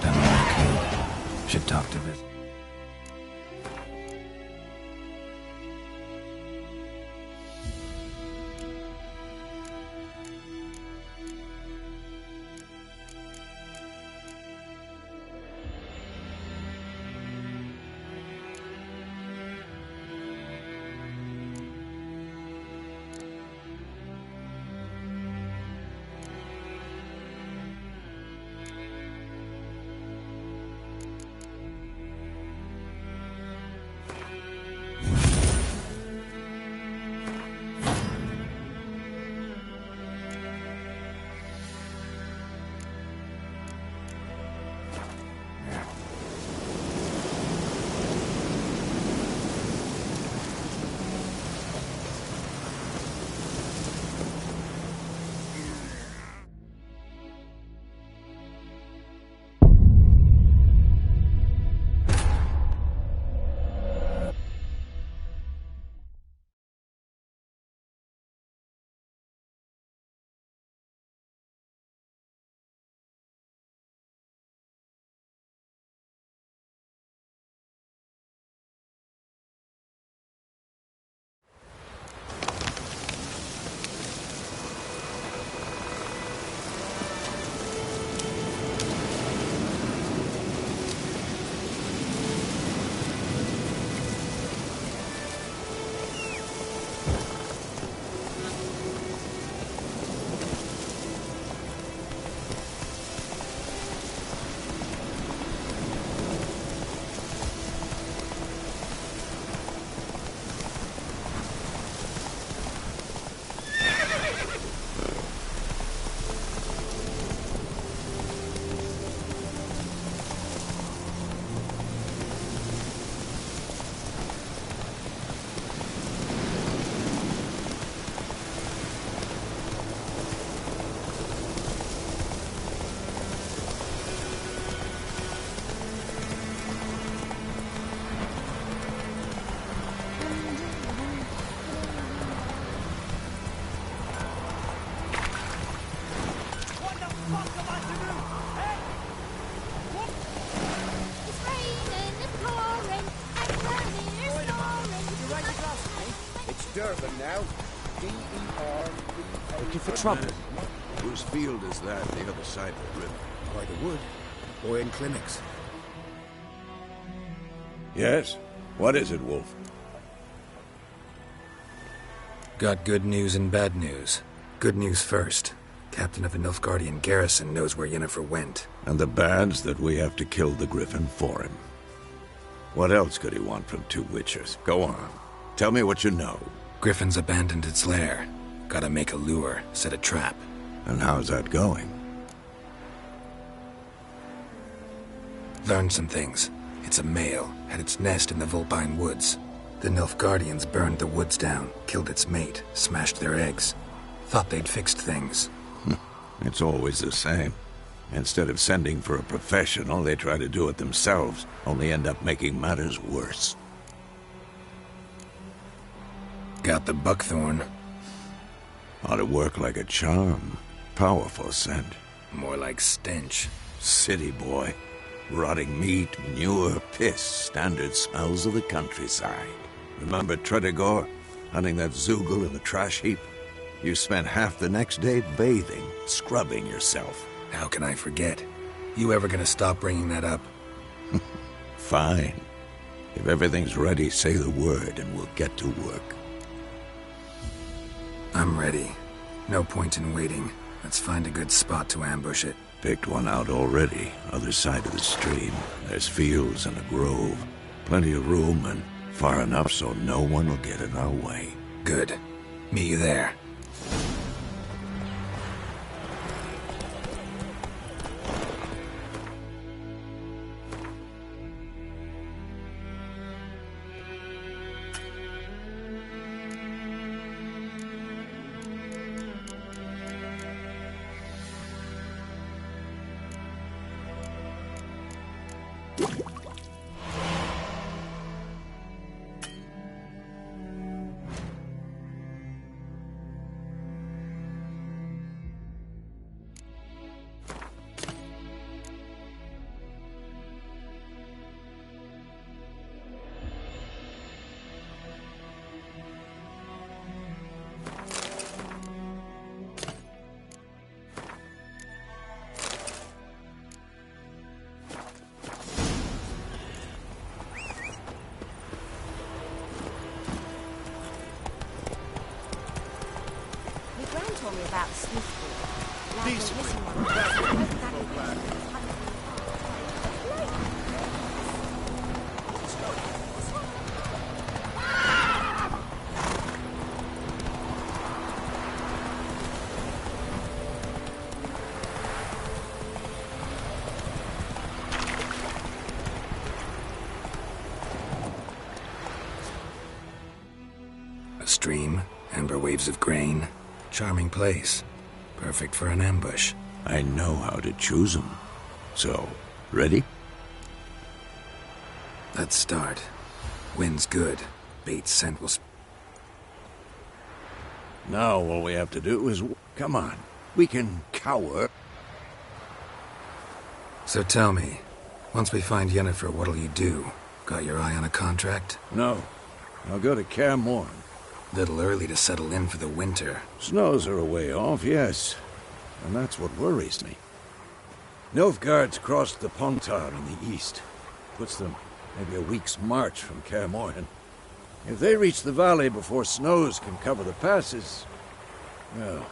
Done what I could. Should talk to Viz. Durban now. D-E-R-B-A... Looking for trouble? Whose field is that, the other side of the river? By the wood. Or in clinics. Yes? What is it, Wolf? Got good news and bad news. Good news first. Captain of the Nilfgaardian garrison knows where Yennefer went. And the bad's that we have to kill the Griffin for him. What else could he want from two Witchers? Go on. Tell me what you know. Griffin's abandoned its lair. Gotta make a lure, set a trap. And how's that going? Learned some things. It's a male, had its nest in the Vulpine Woods. The Nilfgaardians burned the woods down, killed its mate, smashed their eggs. Thought they'd fixed things. It's always the same. Instead of sending for a professional, they try to do it themselves, only end up making matters worse. Got the buckthorn. Ought to work like a charm. Powerful scent. More like stench. City boy. Rotting meat, manure, piss, standard smells of the countryside. Remember Tredegor? Hunting that Zoogle in the trash heap? You spent half the next day bathing, scrubbing yourself. How can I forget? You ever gonna stop bringing that up? Fine. If everything's ready, say the word and we'll get to work. I'm ready. No point in waiting. Let's find a good spot to ambush it. Picked one out already, other side of the stream. There's fields and a grove. Plenty of room and far enough so no one will get in our way. Good. Meet you there. Told me about Sneakwood. These A stream, amber waves of grain. Charming place. Perfect for an ambush. I know how to choose them. So, ready? Let's start. Wind's good. Bait's scent will... Now all we have to do is... Come on. We can cower. So tell me, once we find Yennefer, what'll you do? Got your eye on a contract? No. I'll go to Kaer Morhen. Little early to settle in for the winter. Snows are a way off, yes. And that's what worries me. Nilfgaard's crossed the Pontar in the east. Puts them maybe a week's march from Kaer Morhen. If they reach the valley before snows can cover the passes... Well,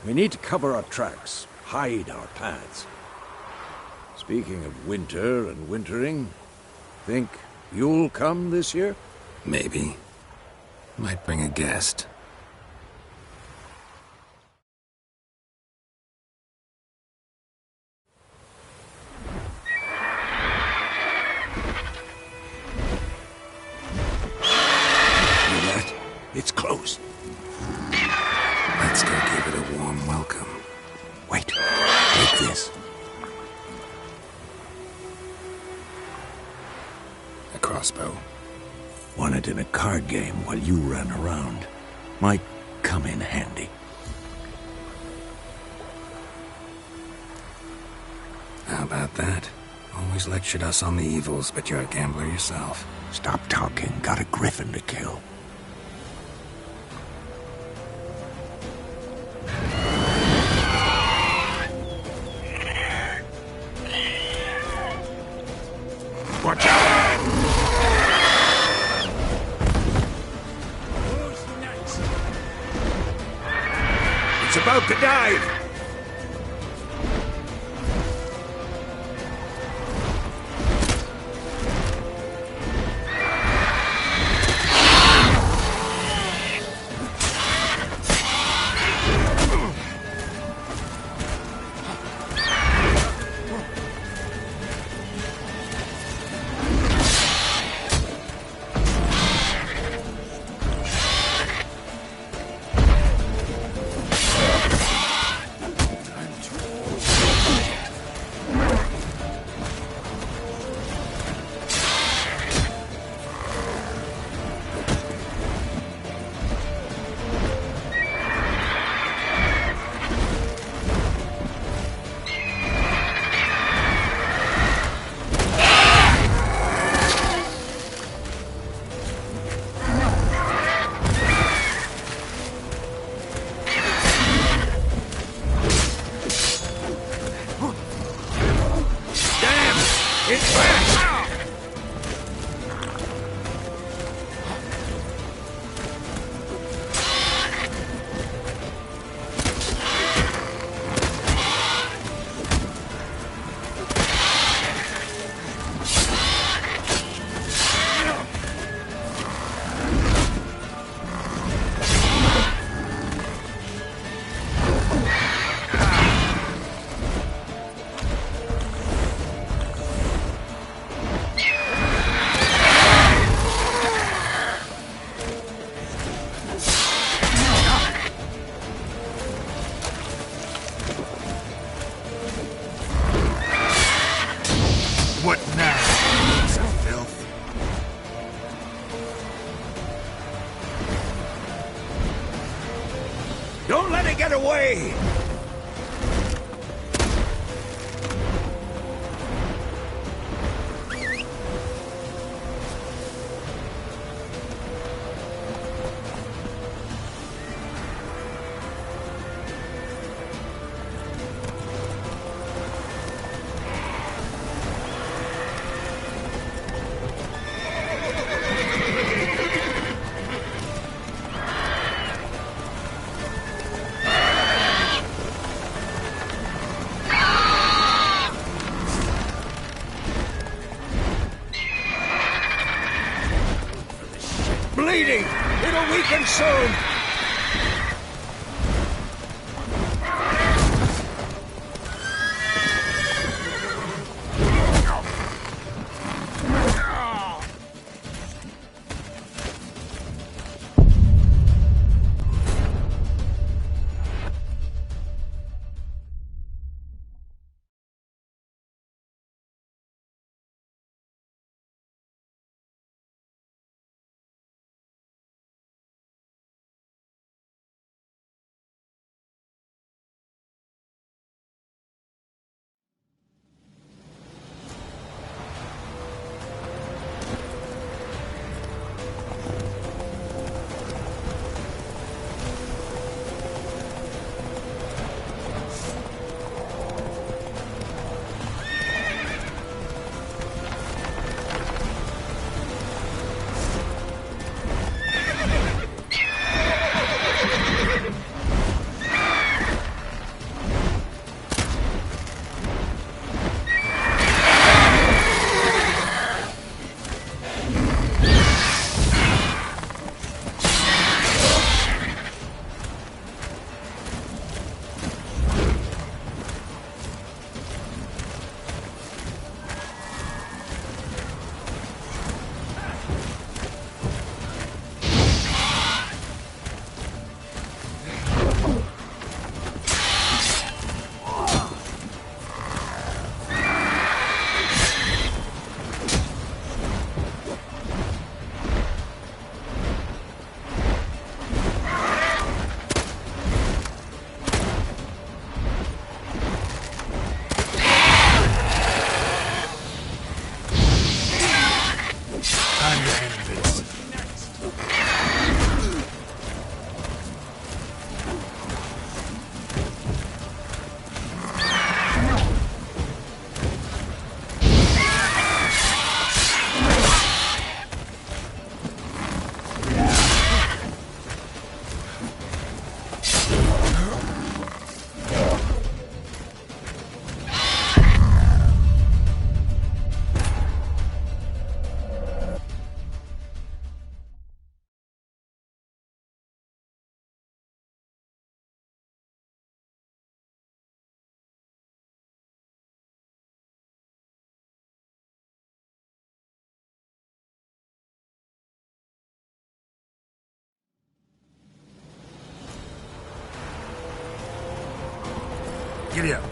we need to cover our tracks, hide our paths. Speaking of winter and wintering, think you'll come this year? Maybe. Might bring a guest. It's close. Let's go give it a warm welcome. Wait. Take this. A crossbow. Won it in a card game while you ran around. Might come in handy. How about that? Always lectured us on the evils, but you're a gambler yourself. Stop talking. Got a griffin to kill. It's back! What now, piece of filth? Don't let it get away! Bleeding! It'll weaken soon! Giddy up.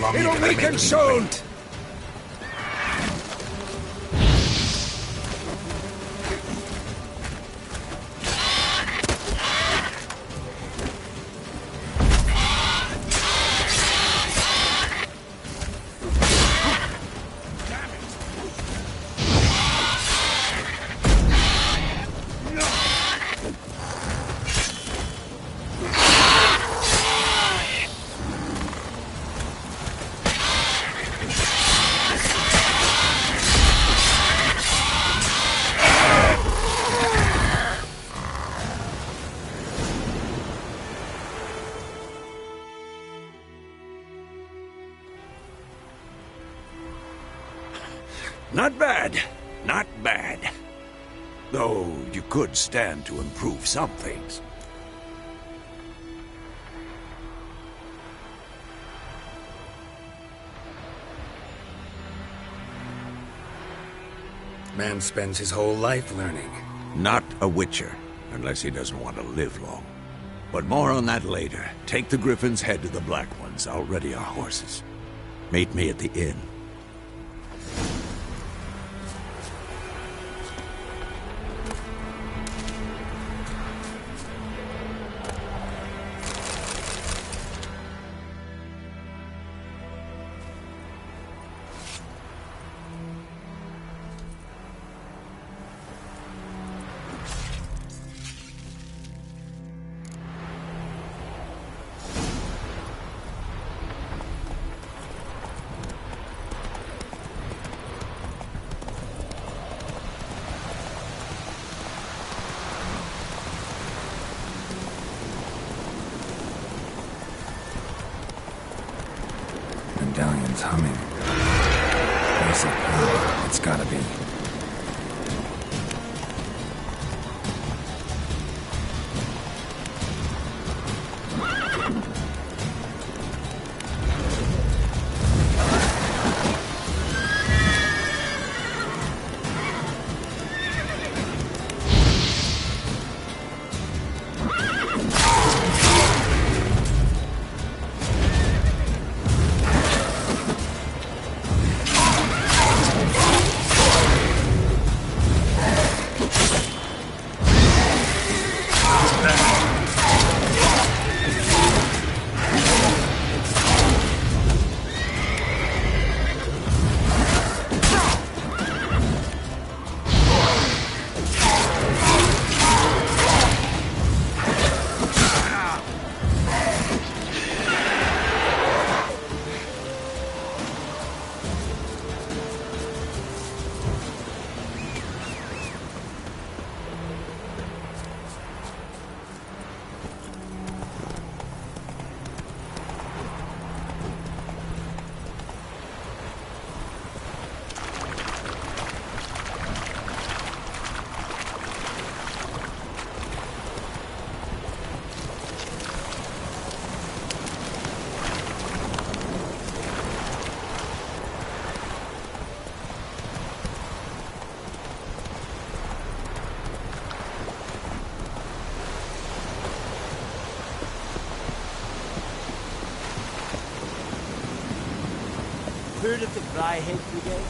long you It'll gonna weaken make soon! wait? Not bad. Not bad. Though you could stand to improve some things. Man spends his whole life learning. Not a Witcher, unless he doesn't want to live long. But more on that later. Take the Griffin's head to the Black Ones. I'll ready our horses. Meet me at the inn. Medallion's humming. Basic power. It's gotta be. Heard of the Dryhead Brigade?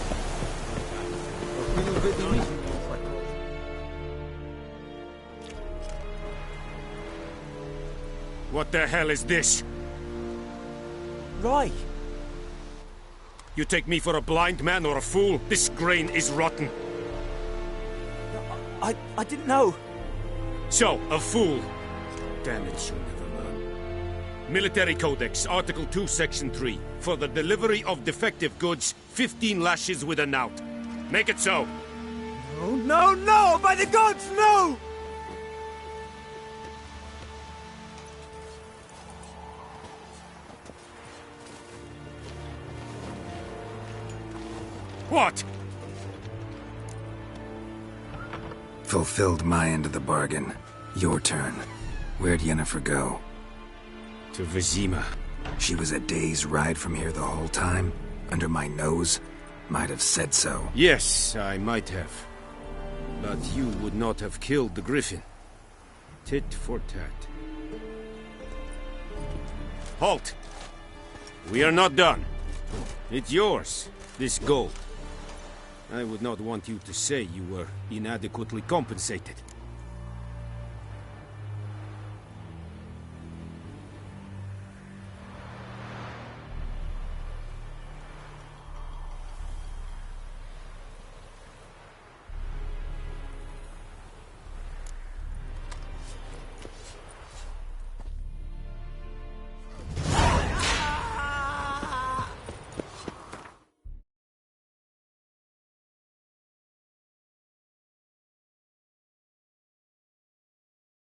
What the hell is this? Rye. You take me for a blind man or a fool? This grain is rotten. I didn't know. So, a fool. Damn it, you'll never learn. Military Codex, Article 2, Section 3. For the delivery of defective goods, 15 lashes with a knout. Make it so. No, no, no! By the gods, no! What? Fulfilled my end of the bargain. Your turn. Where'd Yennefer go? To Vizima. She was a day's ride from here the whole time? Under my nose? Might have said so. Yes, I might have. But you would not have killed the Griffin. Tit for tat. Halt! We are not done. It's yours, this gold. I would not want you to say you were inadequately compensated.